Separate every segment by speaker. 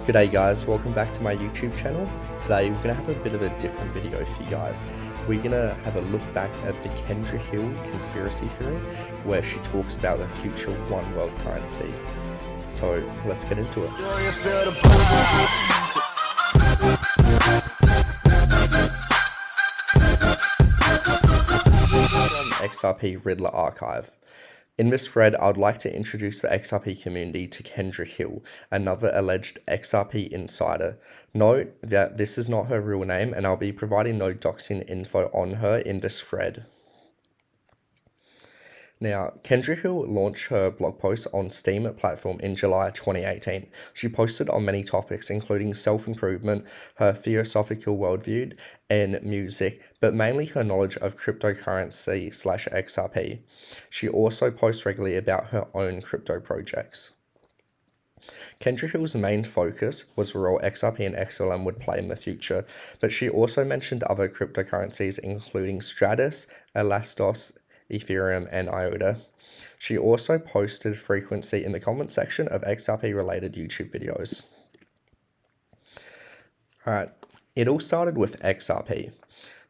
Speaker 1: G'day guys, welcome back to my YouTube channel. Today we're going to have a bit of a different video for you guys. We're going to have a look back at the Kendra Hill conspiracy theory where she talks about the future one world currency. So let's get into it. XRP Riddler Archive. In this thread, I would like to introduce the XRP community to Kendra Hill, another alleged XRP insider. Note that this is not her real name, and I'll be providing no doxing info on her in this thread. Now, Kendra Hill launched her blog post on Steam platform in July 2018. She posted on many topics, including self-improvement, her theosophical worldview, and music, but mainly her knowledge of cryptocurrency/XRP. She also posts regularly about her own crypto projects. Kendra Hill's main focus was the role XRP and XLM would play in the future, but she also mentioned other cryptocurrencies including Stratus, Elastos, Ethereum, and IOTA. She also posted frequency in the comment section of XRP related YouTube videos. Alright, it all started with XRP.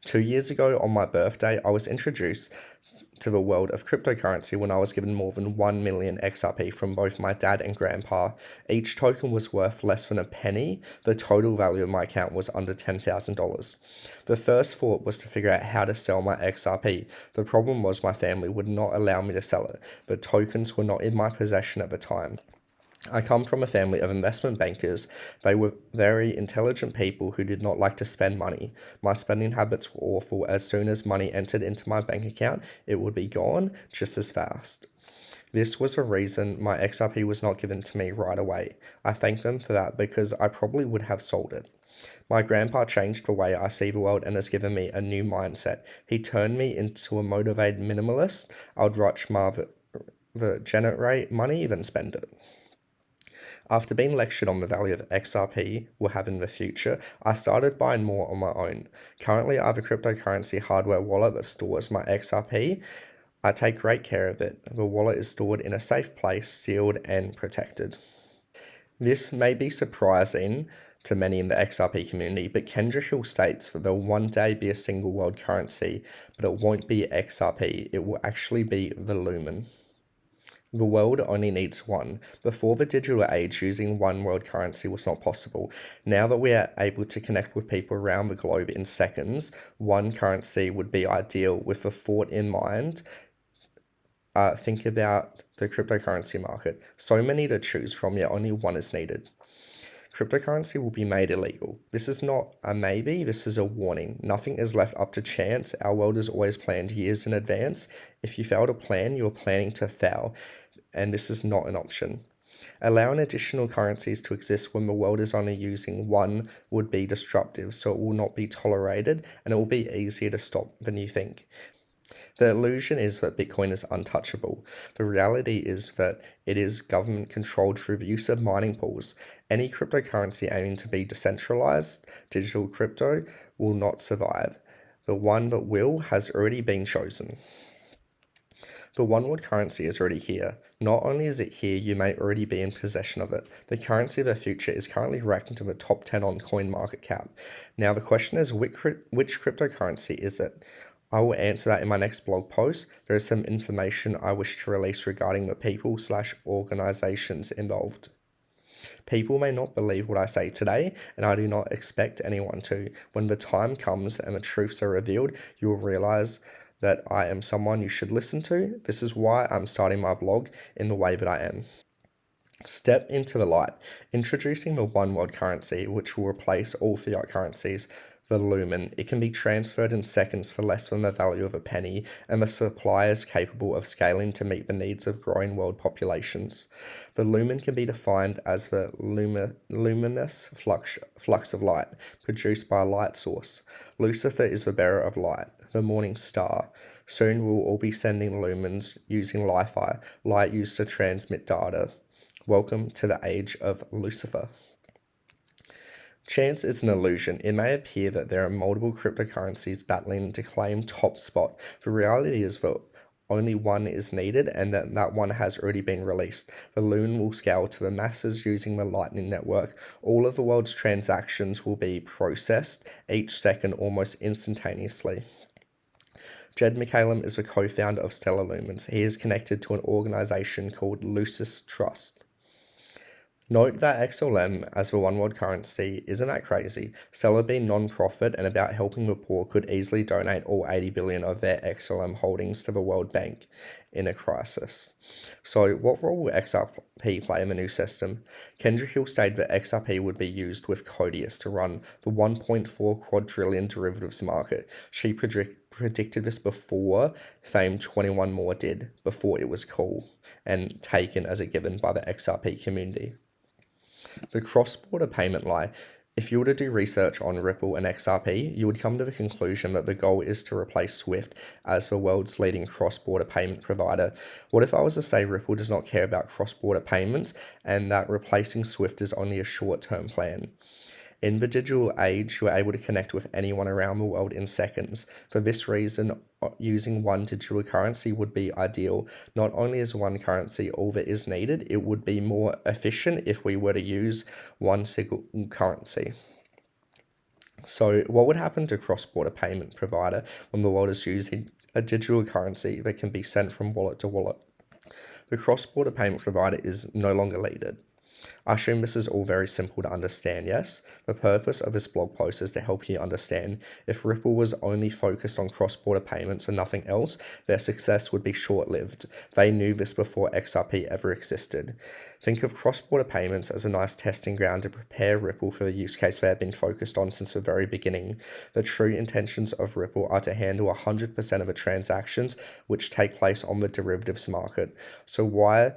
Speaker 1: 2 years ago on my birthday, I was introduced to the world of cryptocurrency when I was given more than 1 million XRP from both my dad and grandpa. Each token was worth less than a penny. The total value of my account was under $10,000. The first thought was to figure out how to sell my XRP. The problem was my family would not allow me to sell it. The tokens were not in my possession at the time. I come from a family of investment bankers. They were very intelligent people who did not like to spend money. My spending habits were awful. As soon as money entered into my bank account, it would be gone just as fast. This was the reason my XRP was not given to me right away. I thank them for that because I probably would have sold it. My grandpa changed the way I see the world and has given me a new mindset. He turned me into a motivated minimalist. I would much rather generate money than spend it. After being lectured on the value of XRP will have in the future, I started buying more on my own. Currently, I have a cryptocurrency hardware wallet that stores my XRP. I take great care of it. The wallet is stored in a safe place, sealed and protected. This may be surprising to many in the XRP community, but Kendra Hill states that there will one day be a single world currency, but it won't be XRP. It will actually be the Lumen. The world only needs one. Before the digital age, using one world currency was not possible. Now that we are able to connect with people around the globe in seconds, one currency would be ideal. With the thought in mind, think about the cryptocurrency market. So many to choose from, yet only one is needed. Cryptocurrency will be made illegal. This is not a maybe, this is a warning. Nothing is left up to chance. Our world is always planned years in advance. If you fail to plan, you're planning to fail, and this is not an option. Allowing additional currencies to exist when the world is only using one would be disruptive, so it will not be tolerated, and it will be easier to stop than you think. The illusion is that Bitcoin is untouchable. The reality is that it is government controlled through the use of mining pools. Any cryptocurrency aiming to be decentralized, digital crypto, will not survive. The one that will has already been chosen. The one world currency is already here. Not only is it here, you may already be in possession of it. The currency of the future is currently ranked in the top 10 on CoinMarketCap. Now the question is, which cryptocurrency is it? I will answer that in my next blog post. There is some information I wish to release regarding the people/organizations involved. People may not believe what I say today, and I do not expect anyone to. When the time comes and the truths are revealed, you will realize that I am someone you should listen to. This is why I'm starting my blog in the way that I am. Step into the light. Introducing the one world currency, which will replace all fiat currencies. The Lumen. It can be transferred in seconds for less than the value of a penny, and the supply is capable of scaling to meet the needs of growing world populations. The Lumen can be defined as the luminous flux of light produced by a light source. Lucifer is the bearer of light, the morning star. Soon we will all be sending lumens using Li-Fi, light used to transmit data. Welcome to the age of Lucifer. Chance is an illusion. It may appear that there are multiple cryptocurrencies battling to claim top spot. The reality is that only one is needed, and that one has already been released. The loon will scale to the masses using the Lightning Network. All of the world's transactions will be processed each second almost instantaneously. Jed McCallum is the co-founder of Stellar Lumens. He is connected to an organization called Lucis Trust. Note that XLM as the one world currency isn't that crazy. Stellar being non-profit and about helping the poor could easily donate all 80 billion of their XLM holdings to the World Bank in a crisis. So what role will XRP play in the new system? Kendra Hill stated that XRP would be used with Codius to run the 1.4 quadrillion derivatives market. She predicted this before Fame 21 More did, before it was cool and taken as a given by the XRP community. The cross-border payment lie. If you were to do research on Ripple and XRP, you would come to the conclusion that the goal is to replace SWIFT as the world's leading cross-border payment provider. What if I was to say Ripple does not care about cross-border payments and that replacing SWIFT is only a short-term plan? In the digital age, you are able to connect with anyone around the world in seconds. For this reason, using one digital currency would be ideal. Not only is one currency all that is needed, it would be more efficient if we were to use one single currency. So what would happen to cross-border payment provider when the world is using a digital currency that can be sent from wallet to wallet? The cross-border payment provider is no longer needed. I assume this is all very simple to understand, yes? The purpose of this blog post is to help you understand if Ripple was only focused on cross-border payments and nothing else, their success would be short-lived. They knew this before XRP ever existed. Think of cross-border payments as a nice testing ground to prepare Ripple for the use case they have been focused on since the very beginning. The true intentions of Ripple are to handle 100% of the transactions which take place on the derivatives market. So why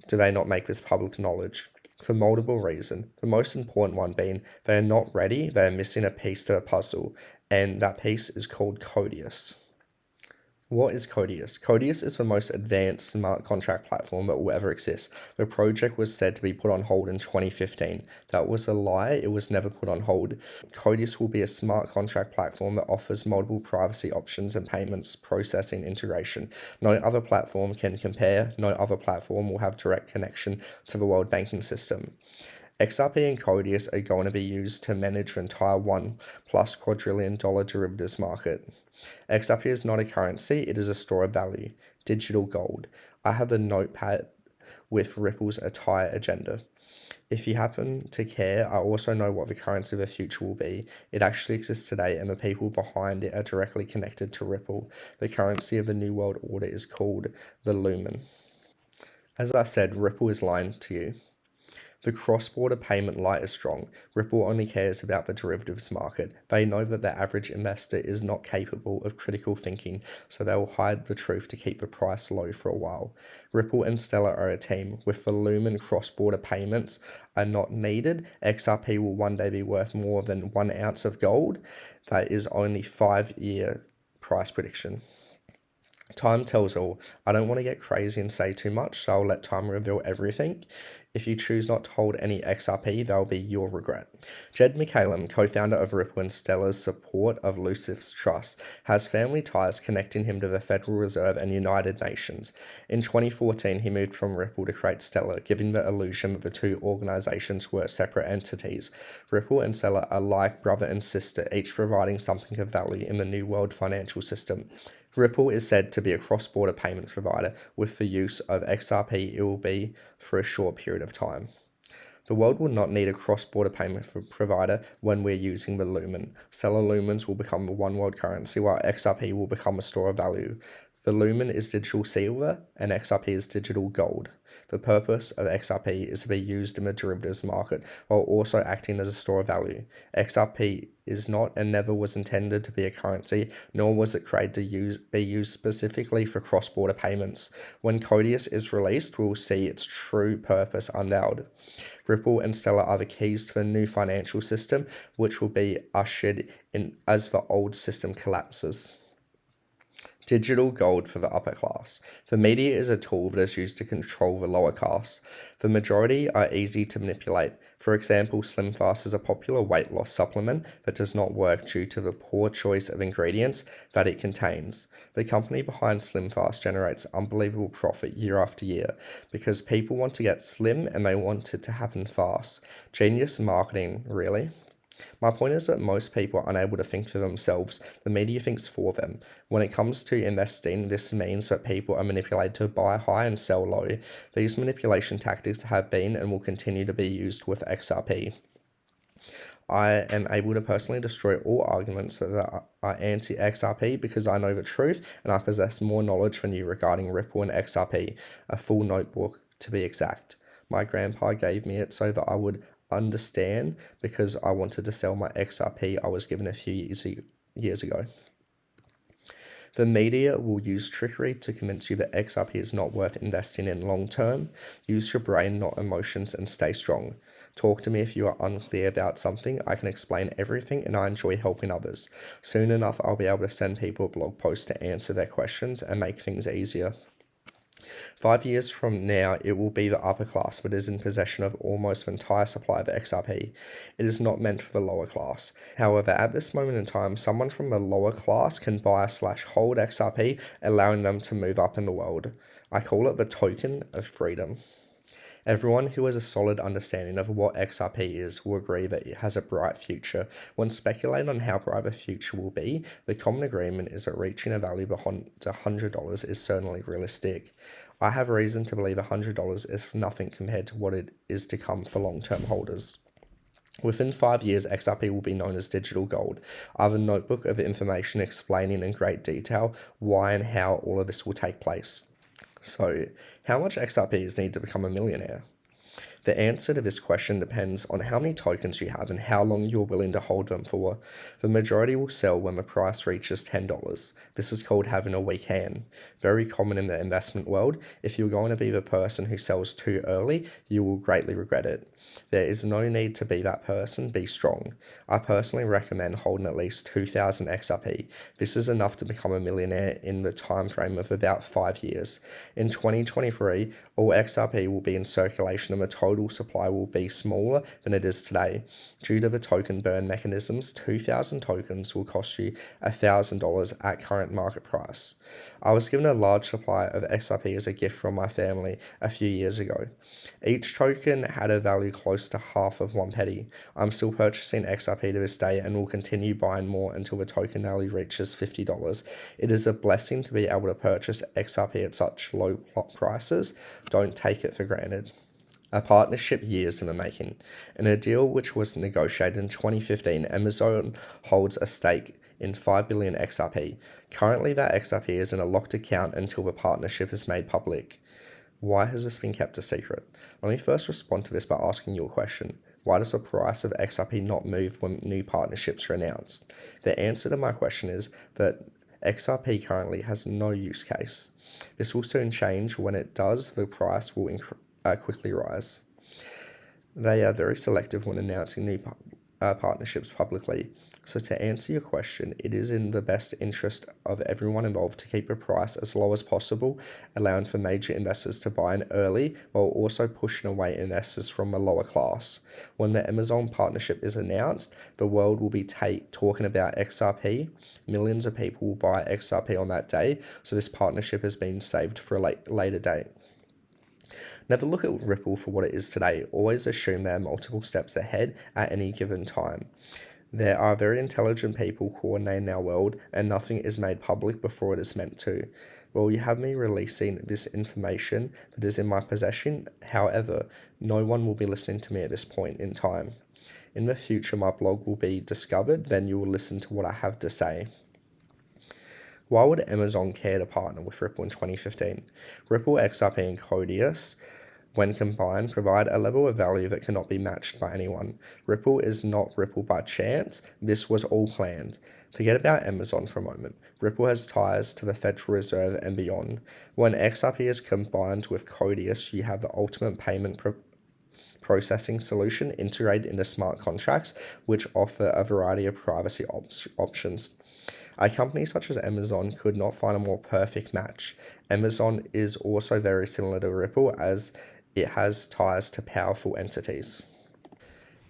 Speaker 1: do they not make this public knowledge? For multiple reasons. The most important one being they are not ready, they are missing a piece to the puzzle, and that piece is called Codius. What is Codius? Codius is the most advanced smart contract platform that will ever exist. The project was said to be put on hold in 2015. That was a lie. It was never put on hold. Codius will be a smart contract platform that offers multiple privacy options and payments processing integration. No other platform can compare. No other platform will have direct connection to the world banking system. XRP and Codius are going to be used to manage the entire $1+ quadrillion derivatives market. XRP is not a currency, it is a store of value. Digital gold. I have a notepad with Ripple's entire agenda. If you happen to care, I also know what the currency of the future will be. It actually exists today and the people behind it are directly connected to Ripple. The currency of the New World Order is called the Lumen. As I said, Ripple is lying to you. The cross-border payment lie is strong. Ripple only cares about the derivatives market. They know that the average investor is not capable of critical thinking, so they will hide the truth to keep the price low for a while. Ripple and Stellar are a team. With the Lumen cross-border payments are not needed, XRP will one day be worth more than 1 ounce of gold. That is only 5-year price prediction. Time tells all. I don't want to get crazy and say too much, so I'll let time reveal everything. If you choose not to hold any XRP, that'll be your regret. Jed McCallum, co-founder of Ripple and Stellar's support of Lucis Trust, has family ties connecting him to the Federal Reserve and United Nations. In 2014, he moved from Ripple to create Stellar, giving the illusion that the two organizations were separate entities. Ripple and Stellar are like brother and sister, each providing something of value in the new world financial system. Ripple is said to be a cross-border payment provider. With the use of XRP, it will be for a short period of time. The world will not need a cross-border payment provider when we're using the Lumen. Stellar Lumens will become the one world currency, while XRP will become a store of value. The Lumen is digital silver and XRP is digital gold. The purpose of XRP is to be used in the derivatives market while also acting as a store of value. XRP is not and never was intended to be a currency, nor was it created to be used specifically for cross-border payments. When Codius is released, we'll see its true purpose unveiled. Ripple and Stellar are the keys to the new financial system, which will be ushered in as the old system collapses. Digital gold for the upper class. The media is a tool that is used to control the lower class. The majority are easy to manipulate. For example, Slim Fast is a popular weight loss supplement that does not work due to the poor choice of ingredients that it contains. The company behind Slim Fast generates unbelievable profit year after year because people want to get slim and they want it to happen fast. Genius marketing, really? My point is that most people are unable to think for themselves. The media thinks for them. When it comes to investing, this means that people are manipulated to buy high and sell low. These manipulation tactics have been and will continue to be used with XRP. I am able to personally destroy all arguments that are anti-XRP because I know the truth and I possess more knowledge than you regarding Ripple and XRP, a full notebook to be exact. My grandpa gave me it so that I would understand because I wanted to sell my XRP I was given a few years ago. The media will use trickery to convince you that XRP is not worth investing in long term. Use your brain, not emotions, and stay strong. Talk to me if you are unclear about something. I can explain everything and I enjoy helping others. Soon enough, I'll be able to send people a blog post to answer their questions and make things easier. 5 years from now, it will be the upper class that is in possession of almost the entire supply of XRP. It is not meant for the lower class. However, at this moment in time, someone from the lower class can buy/hold XRP, allowing them to move up in the world. I call it the token of freedom. Everyone who has a solid understanding of what XRP is will agree that it has a bright future. When speculating on how bright the future will be, the common agreement is that reaching a value beyond $100 is certainly realistic. I have reason to believe $100 is nothing compared to what it is to come for long-term holders. Within 5 years, XRP will be known as digital gold. I have a notebook of information explaining in great detail why and how all of this will take place. So, how much XRP is needed to become a millionaire? The answer to this question depends on how many tokens you have and how long you're willing to hold them for. The majority will sell when the price reaches $10. This is called having a weak hand. Very common in the investment world. If you're going to be the person who sells too early, you will greatly regret it. There is no need to be that person. Be strong. I personally recommend holding at least 2,000 XRP. This is enough to become a millionaire in the time frame of about 5 years. In 2023, all XRP will be in circulation and the total supply will be smaller than it is today. Due to the token burn mechanisms, 2,000 tokens will cost you $1,000 at current market price. I was given a large supply of XRP as a gift from my family a few years ago. Each token had a value close to half of 1 penny. I'm still purchasing XRP to this day and will continue buying more until the token value reaches $50. It is a blessing to be able to purchase XRP at such low prices. Don't take it for granted. A partnership years in the making. In a deal which was negotiated in 2015, Amazon holds a stake in 5 billion XRP. Currently, that XRP is in a locked account until the partnership is made public. Why has this been kept a secret? Let me first respond to this by asking you a question. Why does the price of XRP not move when new partnerships are announced? The answer to my question is that XRP currently has no use case. This will soon change. When it does, the price will quickly rise. They are very selective when announcing new partnerships publicly. So to answer your question, it is in the best interest of everyone involved to keep the price as low as possible, allowing for major investors to buy in early while also pushing away investors from the lower class. When the Amazon partnership is announced, the world will be talking about XRP. Millions of people will buy XRP on that day, so this partnership has been saved for a later date. Never look at Ripple for what it is today. Always assume they are multiple steps ahead at any given time. There are very intelligent people coordinating our world, and nothing is made public before it is meant to. Well, you have me releasing this information that is in my possession. However, no one will be listening to me at this point in time. In the future, my blog will be discovered, then you will listen to what I have to say. Why would Amazon care to partner with Ripple in 2015? Ripple, XRP, and Codius, when combined, provide a level of value that cannot be matched by anyone. Ripple is not Ripple by chance. This was all planned. Forget about Amazon for a moment. Ripple has ties to the Federal Reserve and beyond. When XRP is combined with Codius, you have the ultimate payment processing solution integrated into smart contracts, which offer a variety of privacy options. A company such as Amazon could not find a more perfect match. Amazon is also very similar to Ripple as it has ties to powerful entities.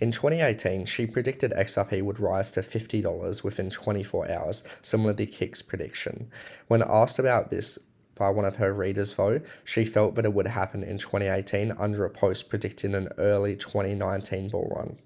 Speaker 1: In 2018, she predicted XRP would rise to $50 within 24 hours, similar to Kik's prediction. When asked about this by one of her readers, though, she felt that it would happen in 2018 under a post predicting an early 2019 bull run.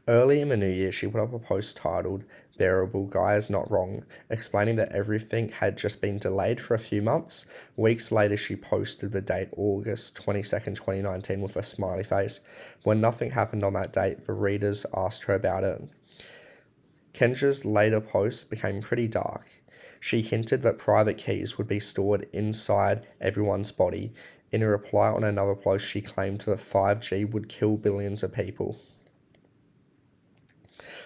Speaker 1: Early in the new year, she put up a post titled, "Bearable Guy is Not Wrong," explaining that everything had just been delayed for a few months. Weeks later, she posted the date August 22nd, 2019 with a smiley face. When nothing happened on that date, the readers asked her about it. Kendra's later posts became pretty dark. She hinted that private keys would be stored inside everyone's body. In a reply on another post, she claimed that 5G would kill billions of people.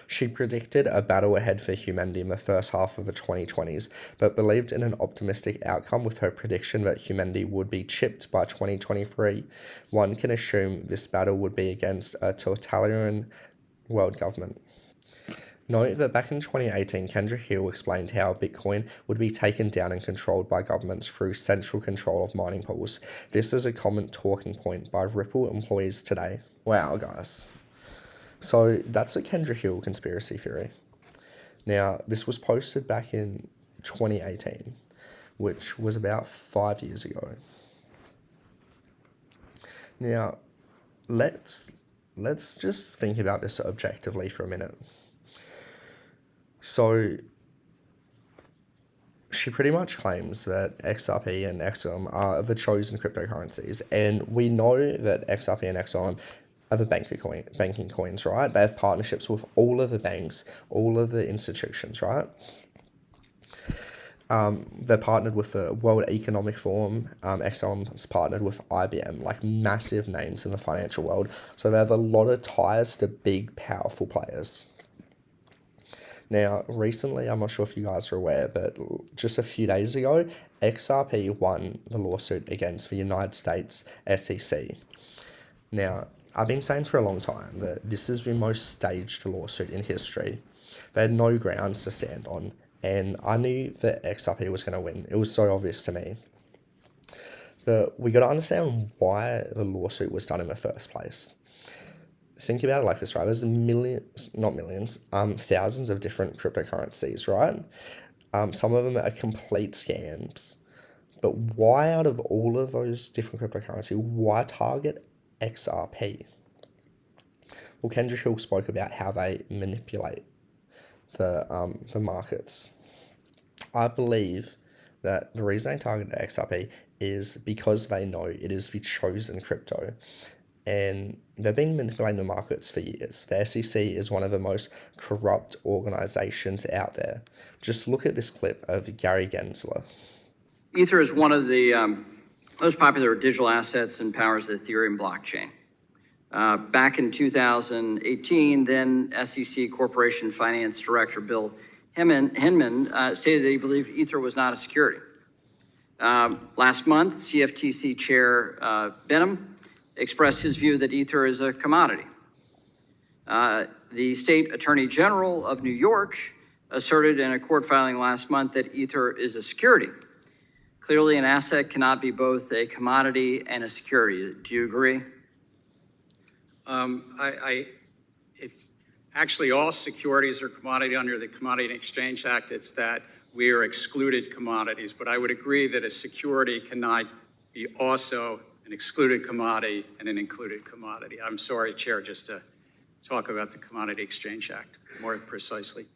Speaker 1: She predicted a battle ahead for humanity in the first half of the 2020s, but believed in an optimistic outcome with her prediction that humanity would be chipped by 2023. One can assume this battle would be against a totalitarian world government. Note that back in 2018, Kendra Hill explained how Bitcoin would be taken down and controlled by governments through central control of mining pools. This is a common talking point by Ripple employees today. Wow, guys. So that's the Kendra Hill conspiracy theory. Now, this was posted back in 2018, which was about 5 years ago. Now, let's just think about this objectively for a minute. So, she pretty much claims that XRP and XLM are the chosen cryptocurrencies, and we know that XRP and XLM are the banking coins, right? They have partnerships with all of the banks, all of the institutions, right? They're partnered with the World Economic Forum. XLM's partnered with IBM, like massive names in the financial world. So they have a lot of ties to big, powerful players. Now, recently, I'm not sure if you guys are aware, but just a few days ago, XRP won the lawsuit against the United States SEC. Now, I've been saying for a long time that this is the most staged lawsuit in history. They had no grounds to stand on, and I knew that XRP was going to win. It was so obvious to me. But we got to understand why the lawsuit was done in the first place. Think about it like this, right? There's thousands of different cryptocurrencies, right? Some of them are complete scams. But why, out of all of those different cryptocurrencies, why target XRP? Well, Kendra Hill spoke about how they manipulate the markets. I believe that the reason they targeted XRP is because they know it is the chosen crypto, and they've been manipulating the markets for years. The SEC is one of the most corrupt organizations out there. Just look at this clip of Gary Gensler.
Speaker 2: Ether is one of the most popular digital assets and powers the Ethereum blockchain. Back in 2018, then SEC Corporation Finance Director Bill Hinman stated that he believed Ether was not a security. Last month, CFTC Chair Benham expressed his view that Ether is a commodity. The State Attorney General of New York asserted in a court filing last month that Ether is a security. Clearly, an asset cannot be both a commodity and a security. Do you agree?
Speaker 3: Actually, all securities are commodity under the Commodity and Exchange Act. It's that we are excluded commodities. But I would agree that a security cannot be also an excluded commodity and an included commodity. I'm sorry, Chair, just to talk about the Commodity Exchange Act more precisely.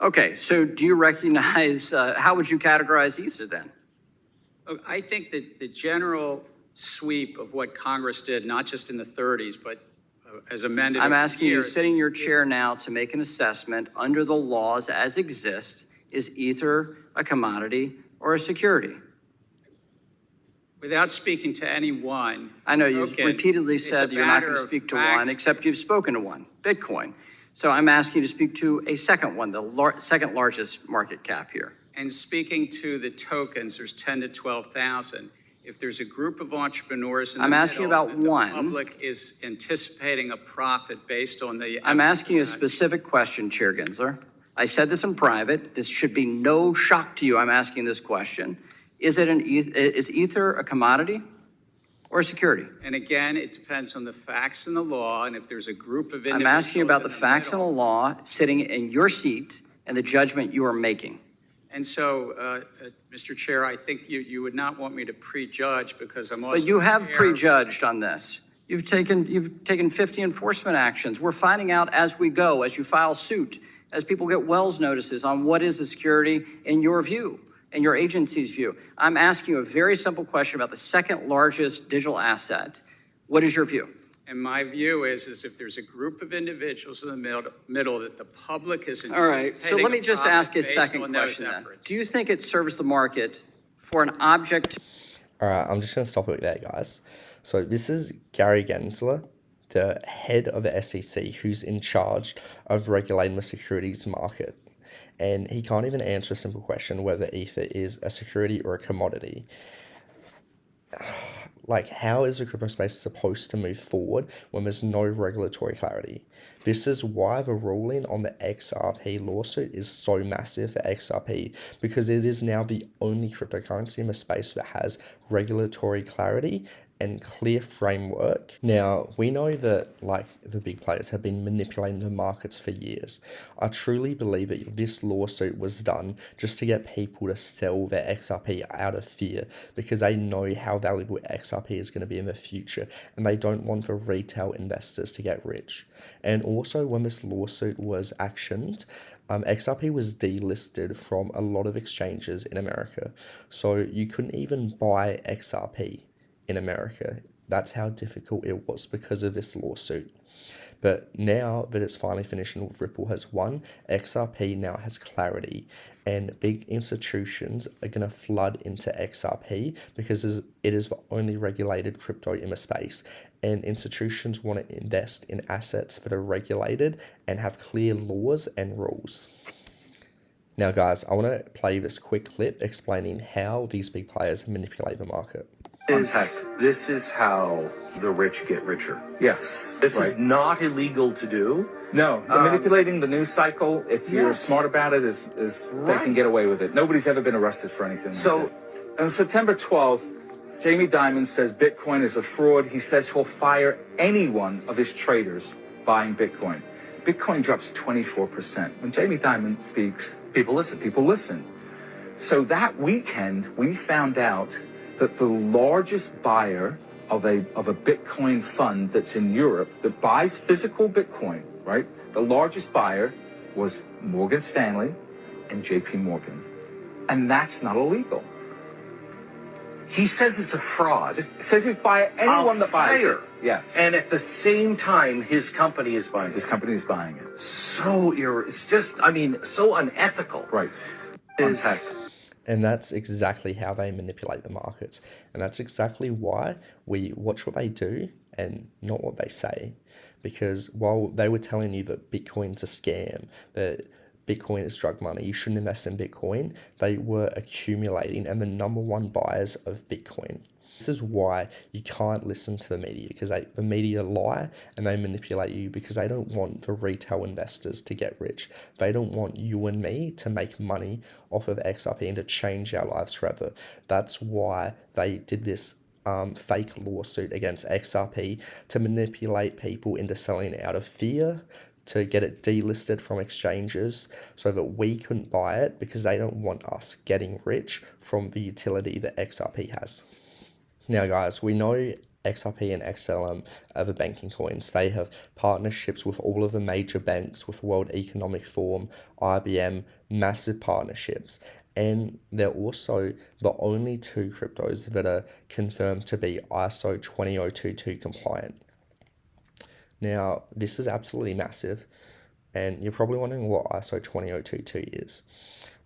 Speaker 2: Okay, so do you recognize, how would you categorize Ether then?
Speaker 3: I think that the general sweep of what Congress did, not just in the 30s, but as amended.
Speaker 2: I'm asking you, sitting in your chair now, to make an assessment under the laws as exist. Is Ether a commodity or a security?
Speaker 3: Without speaking to anyone.
Speaker 2: I know you've repeatedly said you're not going to speak to one, except you've spoken to one, Bitcoin. So I'm asking you to speak to a second one, the second largest market cap here.
Speaker 3: And speaking to the tokens, there's 10 to 12,000. If there's a group of entrepreneurs in the
Speaker 2: I'm asking about one.
Speaker 3: The public is anticipating a profit based on the.
Speaker 2: I'm asking you a specific question, Chair Gensler. I said this in private. This should be no shock to you. I'm asking this question. Is Ether a commodity or a security?
Speaker 3: And again, it depends on the facts and the law, and if there's a group of individuals.
Speaker 2: I'm asking you about the
Speaker 3: in
Speaker 2: facts and the
Speaker 3: middle.
Speaker 2: law sitting in your seat and the judgment you are making.
Speaker 3: And so, Mr. Chair, I think you would not want me to prejudge because I'm also.
Speaker 2: But you have
Speaker 3: aware-
Speaker 2: prejudged on this. You've taken 50 enforcement actions. We're finding out as we go, as you file suit, as people get Wells notices on what is a security in your view, in your agency's view. I'm asking you a very simple question about the second largest digital asset. What is your view?
Speaker 3: And my view is if there's a group of individuals in the middle that the public is
Speaker 2: All right,
Speaker 3: anticipating.
Speaker 2: so let me just ask a
Speaker 3: based
Speaker 2: second
Speaker 3: on those
Speaker 2: question then.
Speaker 3: efforts.
Speaker 2: Do you think it serves the market for an object?
Speaker 1: All right, I'm just going to stop it there, guys. So this is Gary Gensler, the head of the SEC, who's in charge of regulating the securities market. And he can't even answer a simple question whether Ether is a security or a commodity. Like, how is the crypto space supposed to move forward when there's no regulatory clarity? This is why the ruling on the XRP lawsuit is so massive for XRP, because it is now the only cryptocurrency in the space that has regulatory clarity and clear framework. Now, we know that like the big players have been manipulating the markets for years. I truly believe that this lawsuit was done just to get people to sell their XRP out of fear, because they know how valuable XRP is going to be in the future, and they don't want the retail investors to get rich. And also, when this lawsuit was actioned, XRP was delisted from a lot of exchanges in America. So you couldn't even buy XRP in America. That's how difficult it was because of this lawsuit. But now that it's finally finished and Ripple has won, XRP now has clarity, and big institutions are going to flood into XRP because it is the only regulated crypto in the space, and institutions want to invest in assets that are regulated and have clear laws and rules. Now guys, I want to play this quick clip explaining how these big players manipulate the market.
Speaker 4: This is how the rich get richer.
Speaker 5: Yes.
Speaker 4: This is not illegal to do.
Speaker 5: No, manipulating the news cycle, if you're smart about it, is they can get away with it. Nobody's ever been arrested for anything like
Speaker 4: So-
Speaker 5: this. On September 12th, Jamie Dimon says Bitcoin is a fraud. He says he'll fire any one of his traders buying Bitcoin. Bitcoin drops 24%. When Jamie Dimon speaks, people listen. So that weekend, we found out that the largest buyer of a Bitcoin fund that's in Europe that buys physical Bitcoin, right? The largest buyer was Morgan Stanley and JP Morgan. And that's not illegal.
Speaker 4: He says it's a fraud.
Speaker 5: It says we fire anyone that buys it. Yes.
Speaker 4: And at the same time, his company is buying
Speaker 5: This
Speaker 4: it.
Speaker 5: company is buying it.
Speaker 4: It's just, so unethical.
Speaker 5: Right.
Speaker 4: Is-
Speaker 1: And that's exactly how they manipulate the markets. And that's exactly why we watch what they do and not what they say. Because while they were telling you that Bitcoin's a scam, that Bitcoin is drug money, you shouldn't invest in Bitcoin, they were accumulating and the number one buyers of Bitcoin. This is why you can't listen to the media, because the media lie and they manipulate you because they don't want the retail investors to get rich. They don't want you and me to make money off of XRP and to change our lives forever. That's why they did this fake lawsuit against XRP, to manipulate people into selling out of fear, to get it delisted from exchanges so that we couldn't buy it, because they don't want us getting rich from the utility that XRP has. Now guys, we know XRP and XLM are the banking coins. They have partnerships with all of the major banks, with World Economic Forum, IBM, massive partnerships. And they're also the only two cryptos that are confirmed to be ISO 20022 compliant. Now, this is absolutely massive, and you're probably wondering what ISO 20022 is.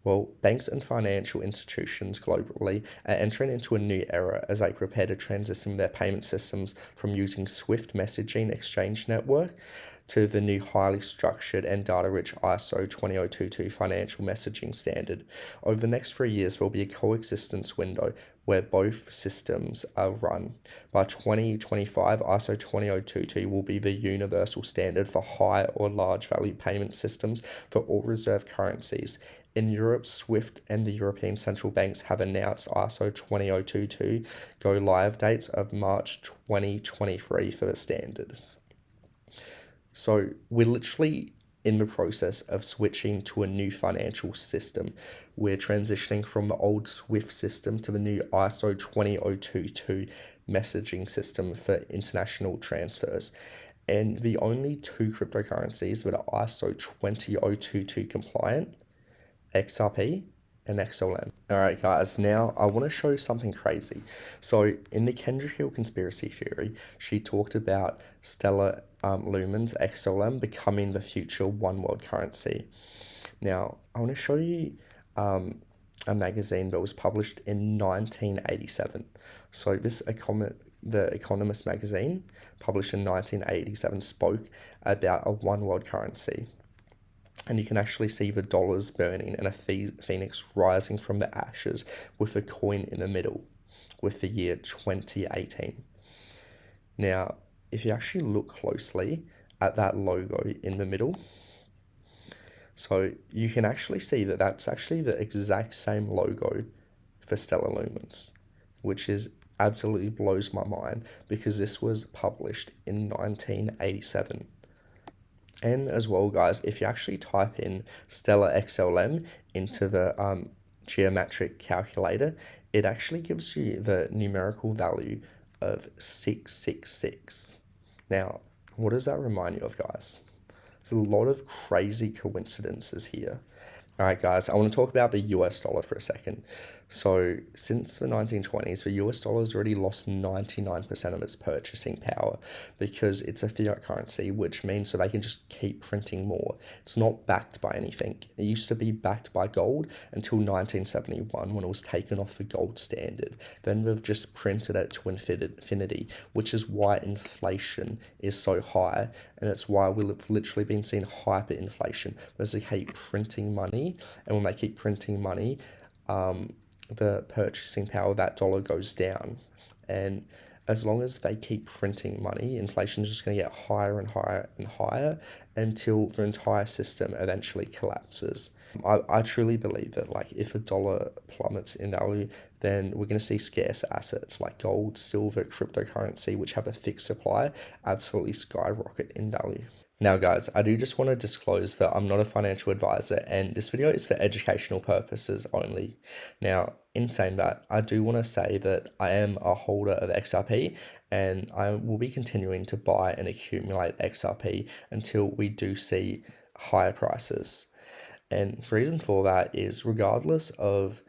Speaker 1: Well, banks and financial institutions globally are entering into a new era as they prepare to transition their payment systems from using Swift messaging exchange network to the new highly structured and data-rich ISO 20022 financial messaging standard. Over the next 3 years, there will be a coexistence window where both systems are run. By 2025, ISO 20022 will be the universal standard for high or large value payment systems for all reserve currencies. In Europe, SWIFT and the European Central Banks have announced ISO 20022 go live dates of March 2023 for the standard. So we're literally in the process of switching to a new financial system. We're transitioning from the old SWIFT system to the new ISO 20022 messaging system for international transfers. And the only two cryptocurrencies that are ISO 20022 compliant, XRP and XLM. Alright guys, now I want to show you something crazy. So in the Kendra Hill conspiracy theory, she talked about Stellar Lumen's XLM becoming the future one world currency. Now I want to show you a magazine that was published in 1987. So the Economist magazine, published in 1987, spoke about a one world currency. And you can actually see the dollars burning and a phoenix rising from the ashes with a coin in the middle with the year 2018. Now, if you actually look closely at that logo in the middle, so you can actually see that that's actually the exact same logo for Stellar Lumens, which is absolutely blows my mind because this was published in 1987. And as well, guys, if you actually type in Stellar XLM into the geometric calculator, it actually gives you the numerical value of 666. Now, what does that remind you of, guys? There's a lot of crazy coincidences here. All right, guys, I want to talk about the US dollar for a second. So since the 1920s, the US dollar has already lost 99% of its purchasing power because it's a fiat currency, which means that they can just keep printing more. It's not backed by anything. It used to be backed by gold until 1971 when it was taken off the gold standard. Then they've just printed it to infinity, which is why inflation is so high. And it's why we've literally been seeing hyperinflation because they keep printing money. And when they keep printing money, the purchasing power of that dollar goes down. And as long as they keep printing money, inflation is just going to get higher and higher and higher until the entire system eventually collapses. I truly believe that, like, if a dollar plummets in value, then we're going to see scarce assets like gold, silver, cryptocurrency, which have a fixed supply, absolutely skyrocket in value. Now guys, I do just want to disclose that I'm not a financial advisor and this video is for educational purposes only. Now, in saying that, I do want to say that I am a holder of XRP and I will be continuing to buy and accumulate XRP until we do see higher prices. And the reason for that is regardless of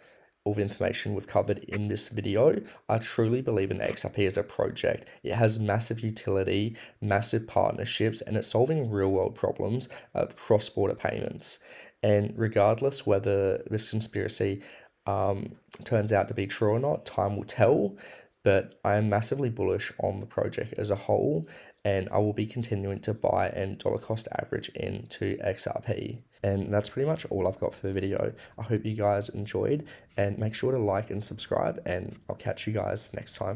Speaker 1: all the information we've covered in this video, I truly believe in XRP as a project. It has massive utility, massive partnerships, and it's solving real world problems of cross-border payments. And regardless whether this conspiracy turns out to be true or not, time will tell. But I am massively bullish on the project as a whole, and I will be continuing to buy and dollar cost average into XRP. And that's pretty much all I've got for the video. I hope you guys enjoyed, and make sure to like and subscribe, and I'll catch you guys next time.